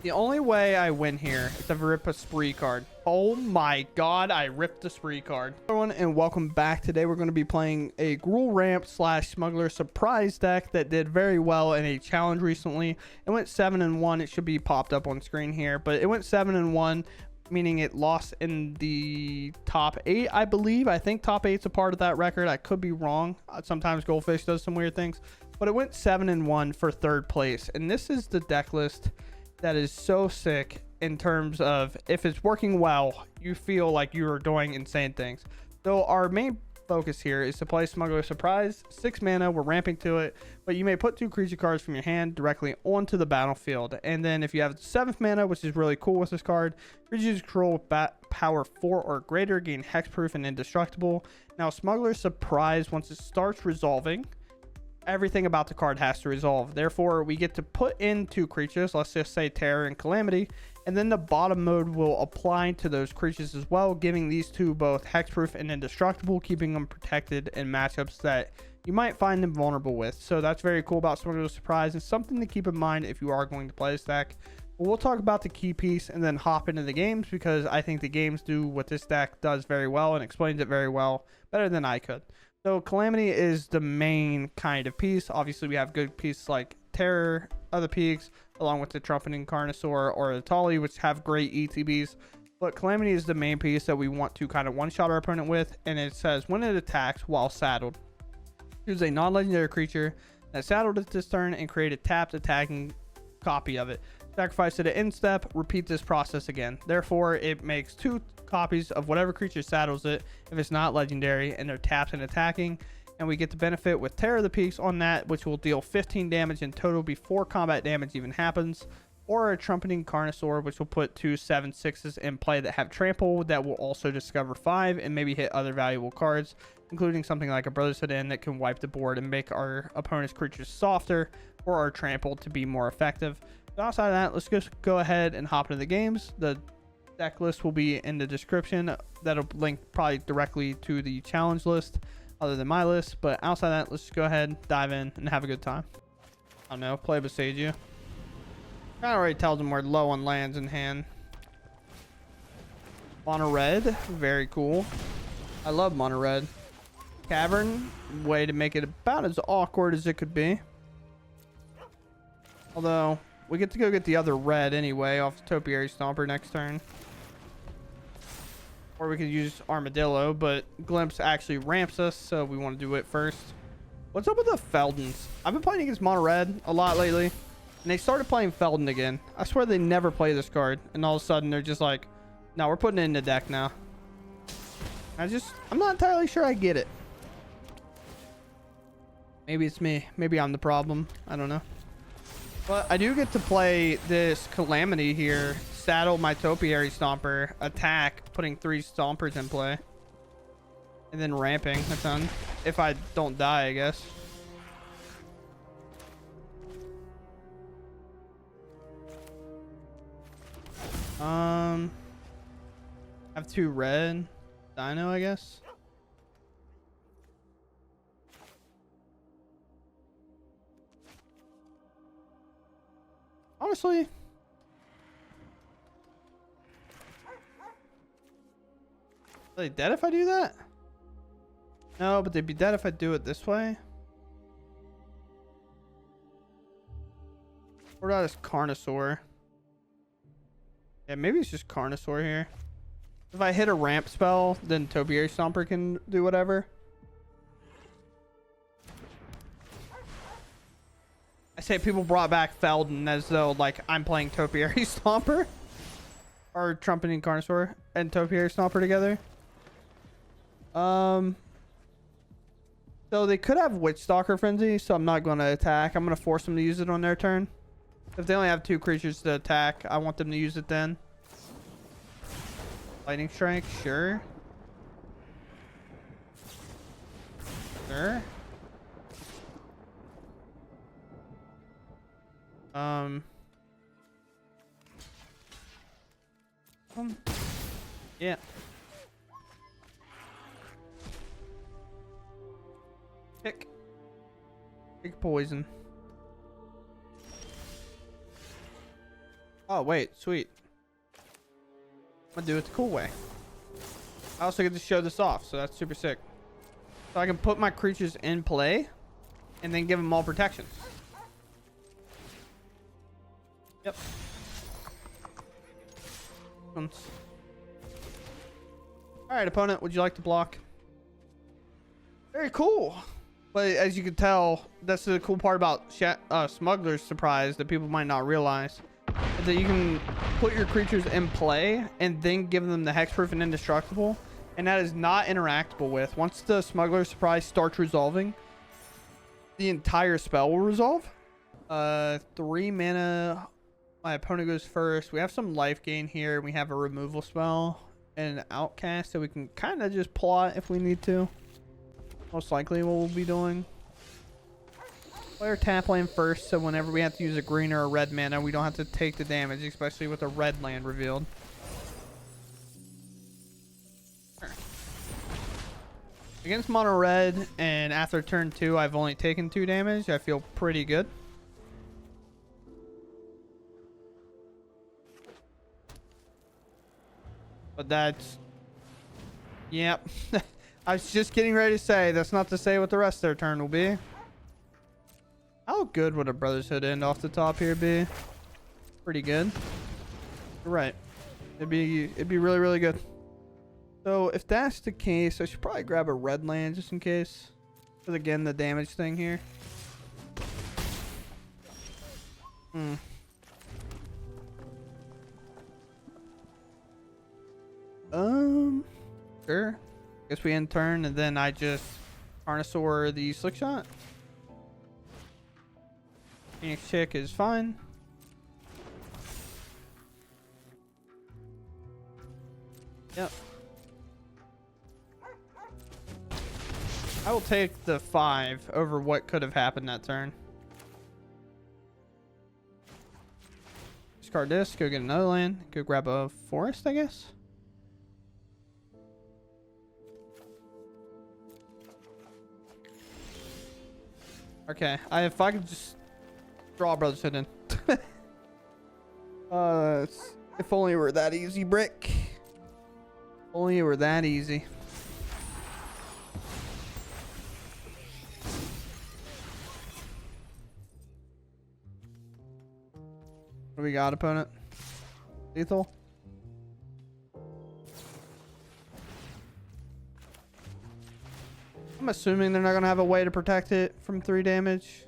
The only way I win here is to rip a spree card. Oh my god, I ripped the spree card. Everyone, and welcome back. Today we're going to be playing a Gruul ramp slash smuggler surprise deck that did very well in a challenge recently. It went 7-1. It should be popped up on screen here, but it went 7-1, meaning it lost in the top 8, I believe. I think top 8's a part of that record. I could be wrong. Sometimes Goldfish does some weird things, but it went 7-1 for third place. And this is the deck list that is so sick in terms of, if it's working well, you feel like you are doing insane things. So our main focus here is to play Smuggler Surprise. 6 mana, we're ramping to it, but you may put 2 creature cards from your hand directly onto the battlefield. And then if you have 7th mana, which is really cool with this card, creatures control power 4 or greater gain hexproof and indestructible. Now Smuggler Surprise, once it starts resolving, everything about the card has to resolve. Therefore, we get to put in 2 creatures, let's just say Terror and Calamity, and then the bottom mode will apply to those creatures as well, giving these 2 both hexproof and indestructible, keeping them protected in matchups that you might find them vulnerable with. So that's very cool about Smuggler Surprise, and something to keep in mind if you are going to play this deck. But we'll talk about the key piece and then hop into the games, because I think the games do what this deck does very well and explains it very well, better than I could. So Calamity is the main kind of piece. Obviously, we have good pieces like Terror, other peaks, along with the Trumpeting Carnosaur or the Tali, which have great ETBs. But Calamity is the main piece that we want to kind of one-shot our opponent with. And it says, when it attacks while saddled, choose a non-legendary creature that's saddled at this turn and create a tapped attacking copy of it. Sacrifice it at end step. Repeat this process again. Therefore, it makes 2 copies of whatever creature saddles it if it's not legendary and they're tapped and attacking. And we get the benefit with Terror of the Peaks on that, which will deal 15 damage in total before combat damage even happens. Or a Trumpeting Carnosaur, which will put 2 7/6s in play that have trample, that will also discover 5 and maybe hit other valuable cards, including something like a Brotherhood End that can wipe the board and make our opponent's creatures softer, or our trample to be more effective. So outside of that, let's just go ahead and hop into the games. The deck list will be in the description. That'll link probably directly to the challenge list other than my list. But outside of that, let's just go ahead, dive in, and have a good time. I don't know, play beside you. Kind of already tells them we're low on lands in hand. Mono red, very cool. I love mono red. Cavern, way to make it about as awkward as it could be. Although, we get to go get the other red anyway off the Topiary Stomper next turn. Or we could use Armadillo, but Glimpse actually ramps us, so we want to do it first. What's up with the Feldons? I've been playing against mono red a lot lately, and they started playing Feldon again. I swear they never play this card, and all of a sudden they're just like, no, we're putting it in the deck now. I'm not entirely sure I get it. Maybe it's me. Maybe I'm the problem. I don't know. But I do get to play this Calamity here, saddle my Topiary Stomper, attack, putting 3 Stompers in play, and then ramping a ton. If I don't die, I guess. I have 2 red. Dino, I guess. Honestly, are they dead if I do that? No, but they'd be dead if I do it this way. What about this Carnosaur? Yeah, maybe it's just Carnosaur here. If I hit a ramp spell, then Topiary Stomper can do whatever. I say people brought back Feldon as though like I'm playing Topiary Stomper or Trumpeting Carnosaur and Topiary Stomper together. So they could have Witch Stalker Frenzy, so I'm not going to attack. I'm going to force them to use it on their turn. If they only have 2 creatures to attack, I want them to use it then. Lightning Strike, sure. Sure. Yeah. Pick poison. Oh, wait. Sweet. I'm gonna do it the cool way. I also get to show this off, so that's super sick. So I can put my creatures in play and then give them all protection. Yep. All right, opponent, would you like to block? Very cool. But as you can tell, that's the cool part about Smugglers surprise that people might not realize, is that you can put your creatures in play and then give them the hexproof and indestructible, and that is not interactable with. Once the Smuggler surprise starts resolving, the entire spell will resolve. 3 mana. My opponent goes first. We have some life gain here. We have a removal spell and an outcast, so we can kind of just plot if we need to. Most likely what we'll be doing. Player tap land first, so whenever we have to use a green or a red mana, we don't have to take the damage, especially with a red land revealed. Against mono red, and after turn 2, I've only taken 2 damage. I feel pretty good. But that's... Yep. I was just getting ready to say, that's not to say what the rest of their turn will be. How good would a Brotherhood end off the top here be? Pretty good. You're right. It'd be really, really good. So if that's the case, I should probably grab a red land just in case. Because again, the damage thing here. Sure. Guess we end turn and then I just Carnosaur the slick shot. Phoenix Chick is fine. Yep. I will take the 5 over what could have happened that turn. Discard this, go get another land, go grab a forest, I guess. Okay, if I could just draw Brotherhood in. If only it were that easy, Brick. Only it were that easy. What do we got, opponent? Lethal? I'm assuming they're not going to have a way to protect it from 3 damage.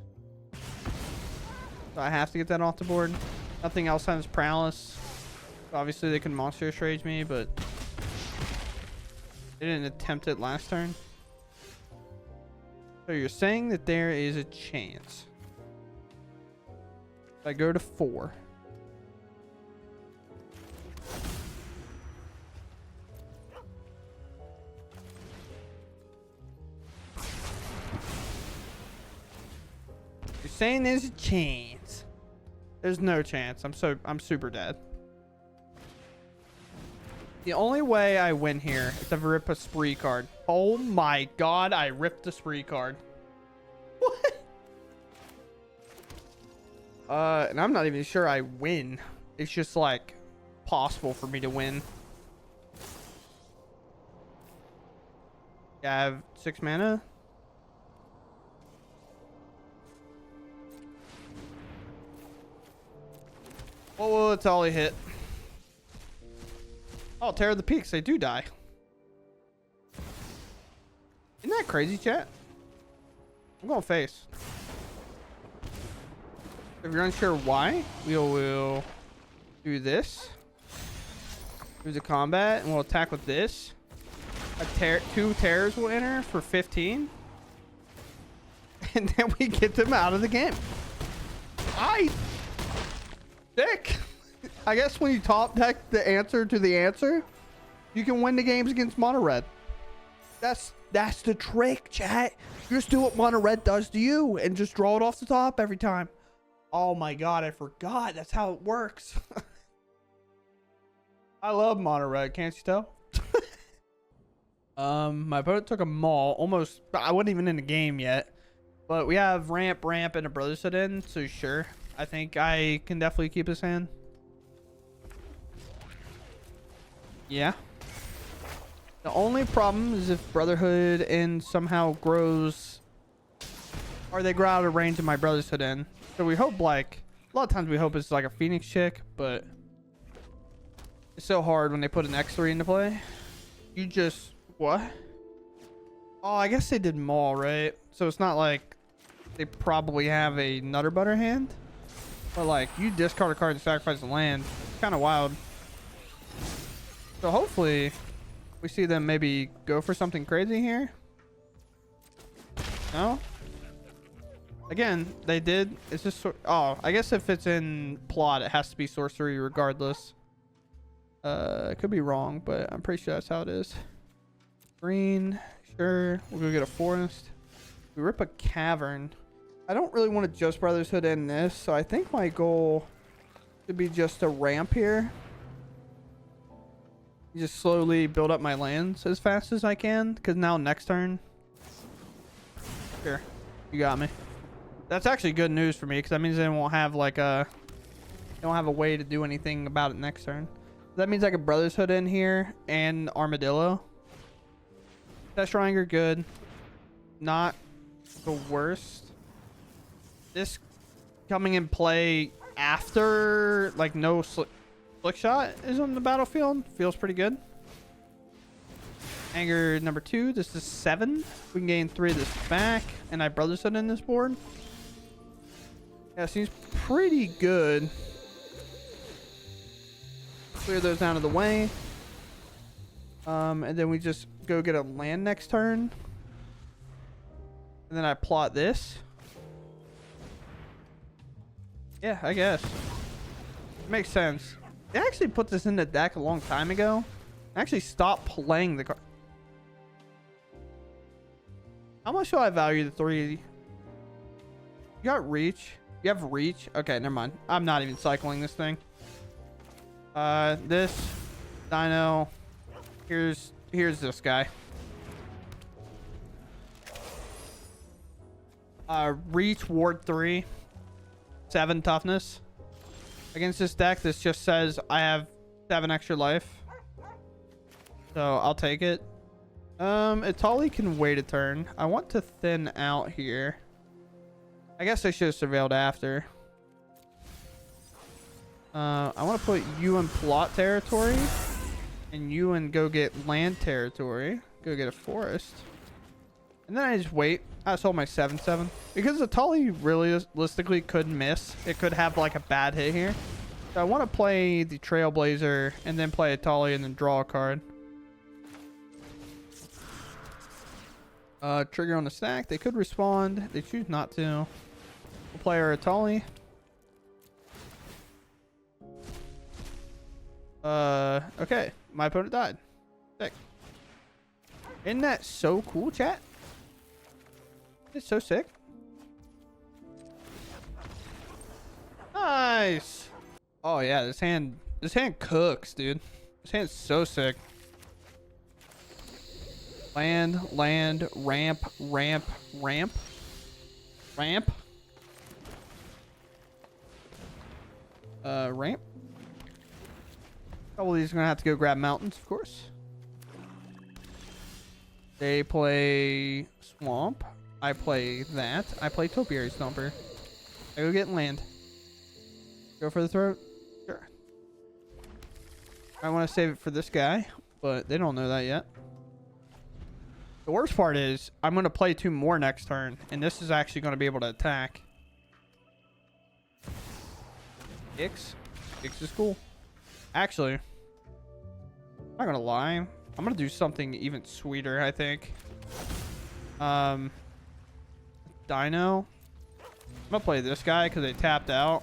So I have to get that off the board. Nothing else has prowess. Obviously they can monster rage me, but they didn't attempt it last turn. So you're saying that there is a chance. If I go to 4. You're saying there's a chance. There's no chance. I'm super dead. The only way I win here is to rip a spree card. Oh my god, I ripped the spree card. What? And I'm not even sure I win. It's just like possible for me to win. Yeah, I have 6 mana. Oh, it's all he hit. Oh, Terror of the Peaks, they do die. Isn't that crazy, chat? I'm going face. If you're unsure why, we will do this. Do the combat, and we'll attack with this. 2 terrors will enter for 15. And then we get them out of the game. Sick. I guess when you top deck the answer to the answer, you can win the games against mono red. That's the trick, chat. You just do what mono red does to you and just draw it off the top every time. Oh my god, I forgot. That's how it works. I love mono red, can't you tell? My opponent took a maul. Almost, I wasn't even in the game yet. But we have ramp, and a Brotherhood in, so sure. I think I can definitely keep his hand. Yeah. The only problem is if Brotherhood and somehow grows, or they grow out of range of my Brotherhood in. So we hope, like, a lot of times we hope it's like a Phoenix chick, but it's so hard when they put an X3 into play. You just, what? Oh, I guess they did Maul, right? So it's not like they probably have a Nutter Butter hand. But like, you discard a card and sacrifice the land. It's kind of wild. So hopefully we see them maybe go for something crazy here. No? Again, they did. It's just, oh, I guess if it's in plot, it has to be sorcery regardless. It could be wrong, but I'm pretty sure that's how it is. Green, sure. We'll go get a forest. We rip a cavern. I don't really want to just Brotherhood in this, so I think my goal should be just a ramp here. Just slowly build up my lands as fast as I can, because now next turn. Sure, you got me. That's actually good news for me, because that means they won't have like a, they don't have a way to do anything about it next turn. That means I could Brotherhood in here and Armadillo. Test Shriner, good. Not the worst. This coming in play after like no slick shot is on the battlefield feels pretty good. Anger number 2. This is 7. We can gain 3 of this back, and I Brotherhood in this board. Yeah, seems pretty good. Clear those out of the way. And then we just go get a land next turn. And then I plot this. Yeah, I guess. It makes sense. They actually put this in the deck a long time ago. I actually stopped playing the card. How much do I value the 3? You got reach. You have reach. Okay, never mind. I'm not even cycling this thing. This dino. Here's this guy. Reach ward 3. 7 toughness. Against this deck, this just says I have 7 extra life. So I'll take it. Itali can wait a turn. I want to thin out here. I guess I should have surveilled after. I want to put you in plot territory. And you and go get land territory. Go get a forest. And then I just wait. I sold my 7/7. Because Itali realistically could miss. It could have like a bad hit here. So I want to play the Trailblazer and then play Itali and then draw a card. Trigger on the stack. They could respond. They choose not to. We'll play our Itali. Okay. My opponent died. Sick. Isn't that so cool, chat? It's so sick. Nice. Oh yeah, this hand cooks, dude. This hand's so sick. Land, ramp. Ramp. Couple of these are gonna have to go grab mountains, of course. They play swamp. I play that. I play Topiary Stomper. I go get land. Go for the throat. Sure. I want to save it for this guy, but they don't know that yet. The worst part is I'm going to play 2 more next turn, and this is actually going to be able to attack. X is cool. Actually, I'm not going to lie. I'm going to do something even sweeter, I think. Dino. I'm going to play this guy because they tapped out.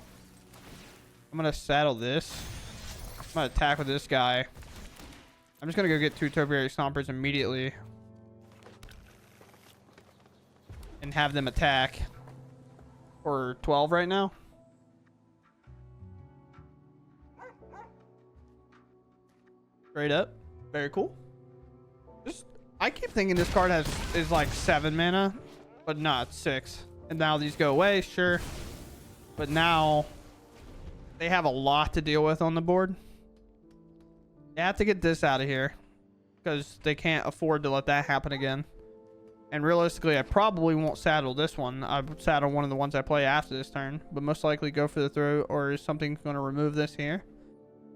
I'm going to saddle this. I'm going to attack with this guy. I'm just going to go get 2 Topiary Stompers immediately. And have them attack. For 12 right now. Straight up. Very cool. I keep thinking this card is like 7 mana. But not 6. And now these go away, sure. But now they have a lot to deal with on the board. They have to get this out of here because they can't afford to let that happen again. And realistically, I probably won't saddle this one. I'll saddle one of the ones I play after this turn, but most likely go for the throw, or is something going to remove this here.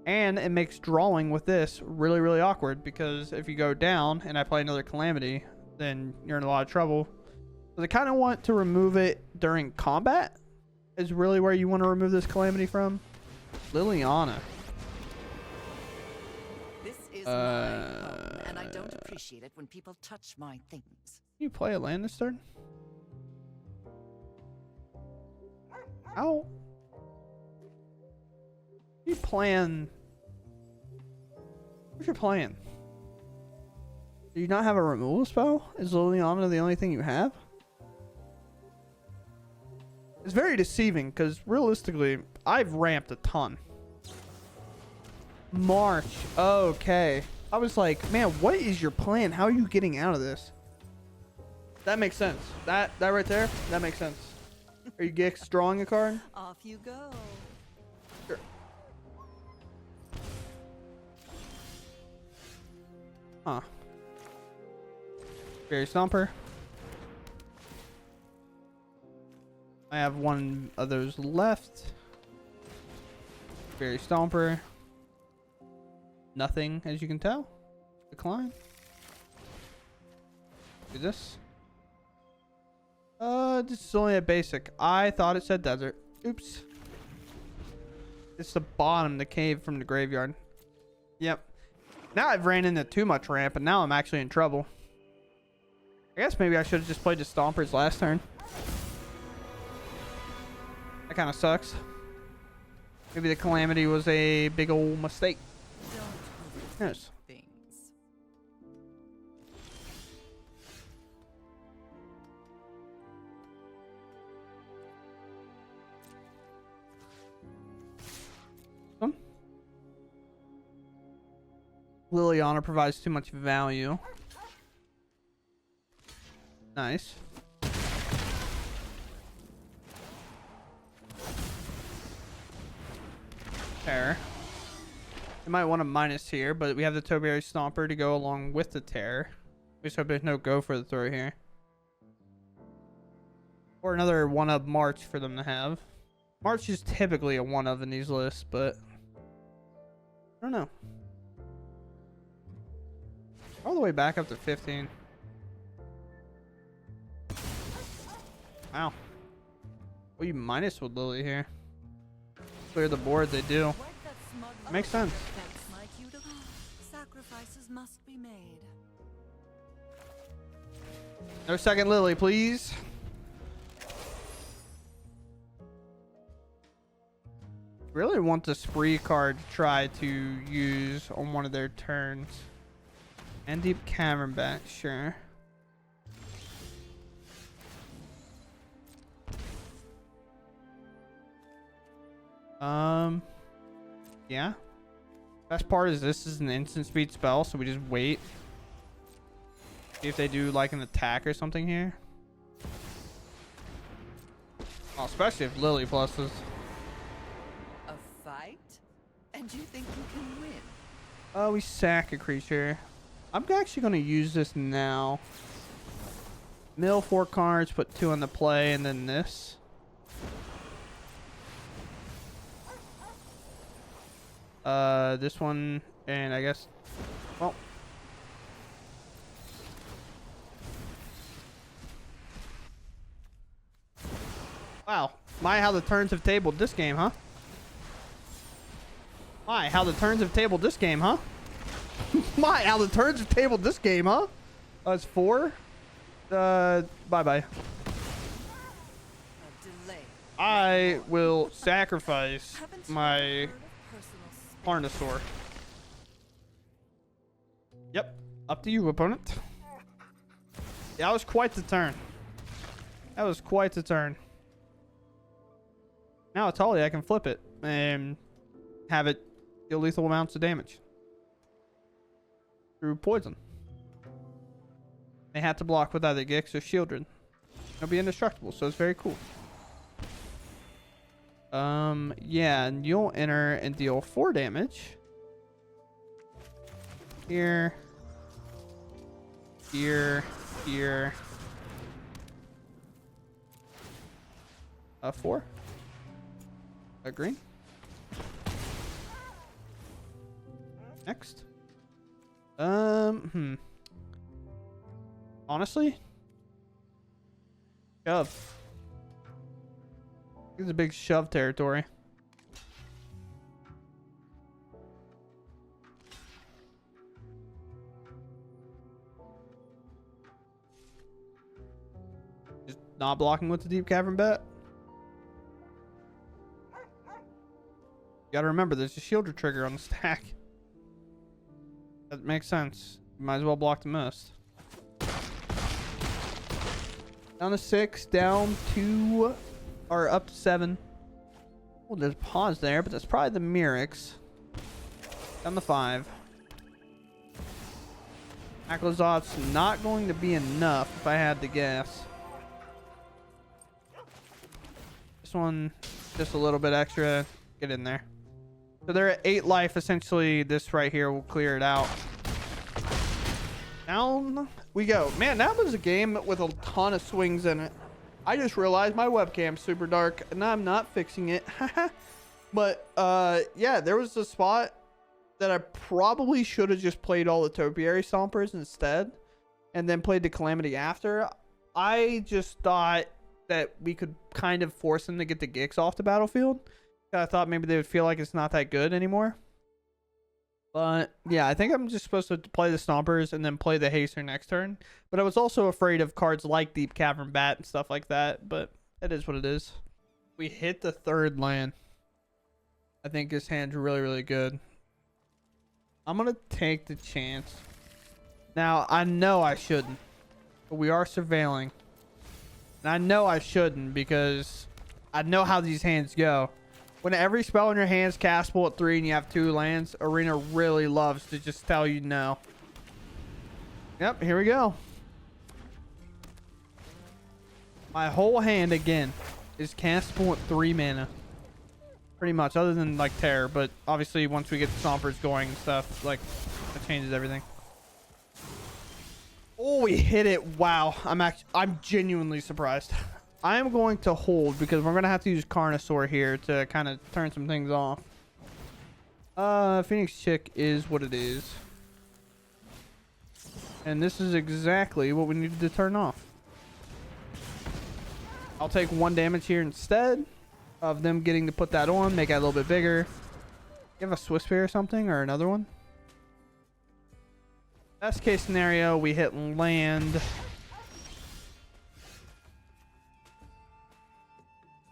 And it makes drawing with this really, really awkward, because if you go down and I play another Calamity, then you're in a lot of trouble. So they kind of want to remove it during combat is really where you want to remove this Calamity from. Liliana. This is my home, and I don't appreciate it when people touch my things. You play a land this turn? How? You plan? What's your plan? Do you not have a removal spell? Is Liliana the only thing you have? It's very deceiving because realistically, I've ramped a ton. March. Okay. I was like, man, what is your plan? How are you getting out of this? That makes sense. That right there, that makes sense. Are you Gix drawing a card? Off you go. Sure. Huh. Fairy Stomper. I have one of those left. Fairy Stomper. Nothing, as you can tell. Decline. Do this. This is only a basic. I thought it said desert. Oops. It's the bottom, the cave from the graveyard. Yep. Now I've ran into too much ramp, and now I'm actually in trouble. I guess maybe I should have just played the Stompers last turn. That kind of sucks. Maybe the Calamity was a big old mistake. Yes. Liliana provides too much value. Nice. Terror. You might want to minus here, but we have the Topiary Stomper to go along with the Terror. We just hope there's no go for the throw here. Or another one of March for them to have. March is typically a one of in these lists, but I don't know. All the way back up to 15. Wow. Well, you minus with Lily here. Clear the board, they do. Makes sense. Sacrifices must be made. No second Lily, please. Really want the spree card to try to use on one of their turns. And deep cavern back, sure. Yeah. Best part is this is an instant speed spell, so we just wait. See if they do like an attack or something here. Oh, especially if Lily pluses. A fight? And you think you can win? Oh, we sack a creature. I'm actually going to use this now. Mill 4 cards, put 2 on the play, and then this. This one, and I guess, well. Wow. My, how the turns have tabled this game, huh? My, how the turns have tabled this game, huh? My, how the turns have tabled this game, huh? It's 4. Bye-bye. I will sacrifice my Carnosaur. Yep. Up to you, opponent. Yeah, that was quite the turn. That was quite the turn. Now it's Holly. I can flip it and have it deal lethal amounts of damage through poison. They had to block with either Gix or Shieldred. It'll be indestructible, so it's very cool. Yeah, and you'll enter and deal 4 damage. Here. Here. Here. 4. A green. Next. Honestly, shove. This is a big shove territory. Just not blocking with the deep cavern bet. You gotta remember, there's a shielder trigger on the stack. That makes sense. You might as well block the most. Down to 6, down to, or up to 7. Oh, there's a pause there, but that's probably the Mirrors. Down to 5. Acklazot's not going to be enough if I had to guess. This one, just a little bit extra. Get in there. So they're at 8 life. Essentially, this right here will clear it out. Down we go. Man, that was a game with a ton of swings in it. I just realized my webcam's super dark, and I'm not fixing it. But, yeah, there was a spot that I probably should have just played all the Topiary Stompers instead, and then played the Calamity after. I just thought that we could kind of force them to get the Gix off the battlefield. I thought maybe they would feel like it's not that good anymore. But yeah, I think I'm just supposed to play the Stompers and then play the Haster next turn. But I was also afraid of cards like Deep Cavern Bat and stuff like that. But it is what it is. We hit the 3rd land. I think this hand's really, really good. I'm going to take the chance. Now, I know I shouldn't. But we are surveilling. And I know I shouldn't because I know how these hands go. When every spell in your hand is castable at 3 and you have 2 lands, Arena really loves to just tell you no. Yep, here we go. My whole hand, again, is castable at 3 mana. Pretty much, other than, like, Terror. But, obviously, once we get the Stompers going and stuff, like, that changes everything. Oh, we hit it. Wow. I'm genuinely surprised. I am going to hold because we're going to have to use Carnosaur here to kind of turn some things off. Phoenix Chick is what it is. And this is exactly what we needed to turn off. I'll take 1 damage here instead of them getting to put that on, make it a little bit bigger. You have a Swiss Spear or something, or another one? Best case scenario, we hit land.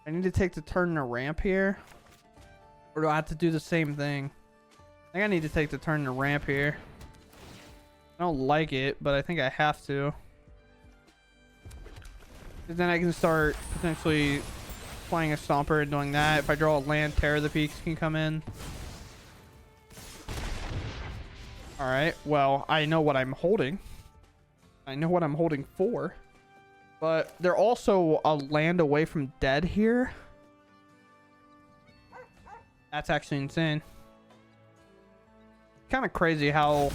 I need to take the turn in a ramp here. Or do I have to do the same thing? I think I need to take the turn in a ramp here. I don't like it, but I think I have to. And then I can start potentially playing a Stomper and doing that. If I draw a land, Terror of the Peaks can come in. Alright, well, I know what I'm holding. I know what I'm holding for. But they're also a land away from dead here. That's actually insane. Kind of crazy how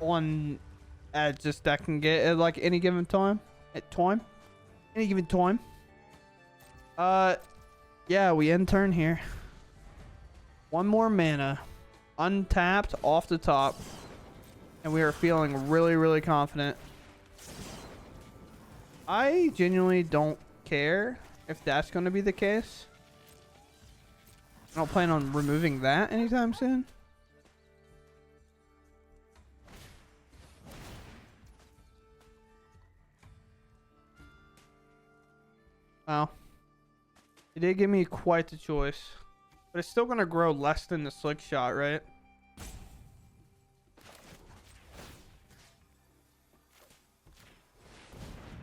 on just that can get at like any given time. Any given time. Yeah, we end turn here. 1 more mana. Untapped off the top. And we are feeling really, really confident. I genuinely don't care if that's going to be the case. I don't plan on removing that anytime soon. Well, it did give me quite the choice. But it's still going to grow less than the Slick Shot, right?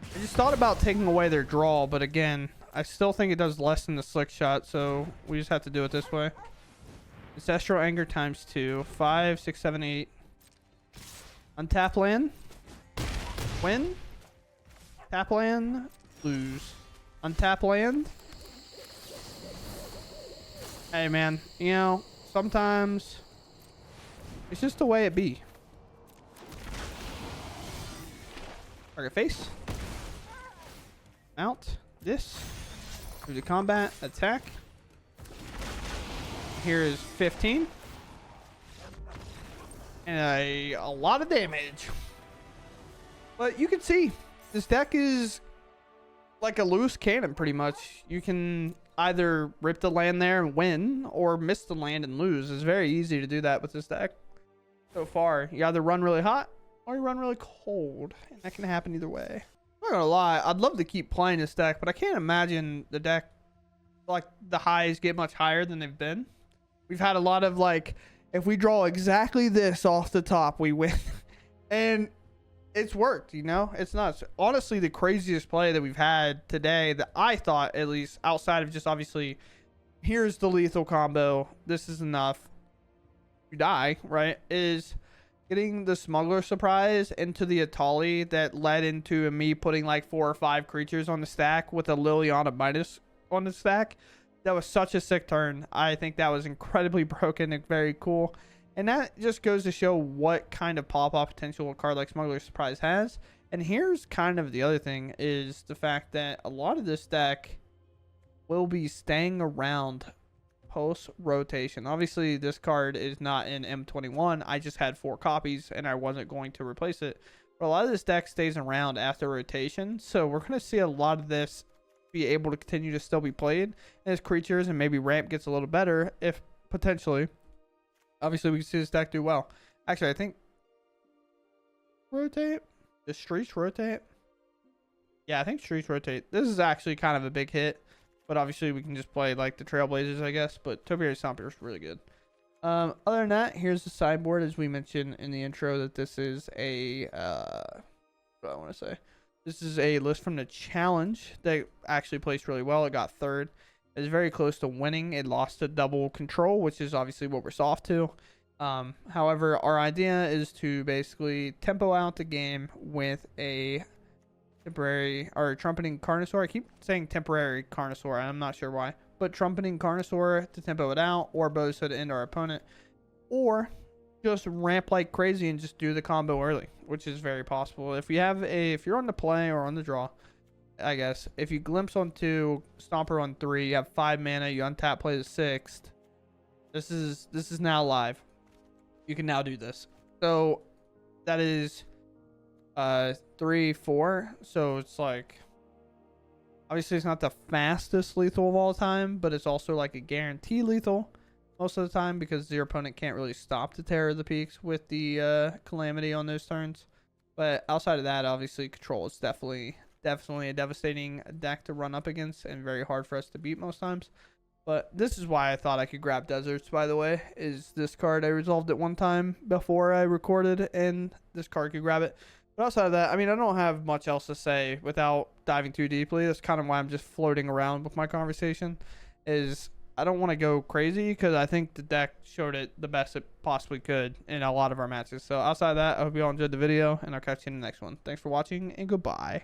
I just thought about taking away their draw, but again, I still think it does less than the Slick Shot, so we just have to do it this way. Ancestral Anger times 2. 5, 6, 7, 8. Untap land. Win. Tap land. Lose. Untap land. Hey, man. You know, sometimes it's just the way it be. Target face. Mount. This. Move to combat. Attack. Here is 15. And a lot of damage. But you can see this deck is like a loose cannon pretty much. You can either rip the land there and win or miss the land and lose. It's very easy to do that with this deck so far. You either run really hot or you run really cold, and that can happen either way. I'm not gonna lie, I'd love to keep playing this deck, but I can't imagine the deck, like, the highs get much higher than they've been. We've had a lot of, like, if we draw exactly this off the top, we win. And it's worked, you know? It's nuts. Honestly, the craziest play that we've had today, that I thought, at least, outside of just obviously, here's the lethal combo, this is enough, you die, right, is getting the Smuggler surprise into the Atali that led into me putting like 4 or 5 creatures on the stack with a Liliana minus on the stack. That was such a sick turn. I think that was incredibly broken and very cool. And that just goes to show what kind of pop-off potential a card like Smuggler Surprise has. And here's kind of the other thing, is the fact that a lot of this deck will be staying around post-rotation. Obviously, this card is not in M21. I just had 4 copies, and I wasn't going to replace it. But a lot of this deck stays around after rotation. So we're going to see a lot of this be able to continue to still be played as creatures, and maybe ramp gets a little better if potentially. Obviously, we can see this deck do well. Actually, I think rotate. The streets rotate. Yeah, I think streets rotate. This is actually kind of a big hit, but obviously we can just play like the Trailblazers, I guess. But Topiary Stomper is really good. Other than that, here's the sideboard, as we mentioned in the intro, that this is a what do I want to say? This is a list from the challenge that actually placed really well. It got 3rd. It was very close to winning. It lost to double control, which is obviously what we're soft to. However, our idea is to basically tempo out the game with a temporary or trumpeting Carnosaur. I keep saying temporary Carnosaur. I'm not sure why. But trumpeting Carnosaur to tempo it out, or Bozo to end our opponent, or just ramp like crazy and just do the combo early, which is very possible. If you're on the play or on the draw, I guess, if you glimpse on 2, Stomper on 3, you have 5 mana, you untap, play the 6th. This is now live. You can now do this. So that is 3, 4. So it's like, obviously it's not the fastest lethal of all time, but it's also like a guarantee lethal most of the time, because your opponent can't really stop the Terror of the Peaks with the Calamity on those turns. But outside of that, obviously control is definitely a devastating deck to run up against, and very hard for us to beat most times. But this is why I thought I could grab Deserts, by the way, is this card. I resolved it one time before I recorded, and this card could grab it. But outside of that, I mean, I don't have much else to say without diving too deeply. That's kind of why I'm just floating around with my conversation, is I don't want to go crazy, because I think the deck showed it the best it possibly could in a lot of our matches. So outside of that, I hope you all enjoyed the video, and I'll catch you in the next one. Thanks for watching, and goodbye.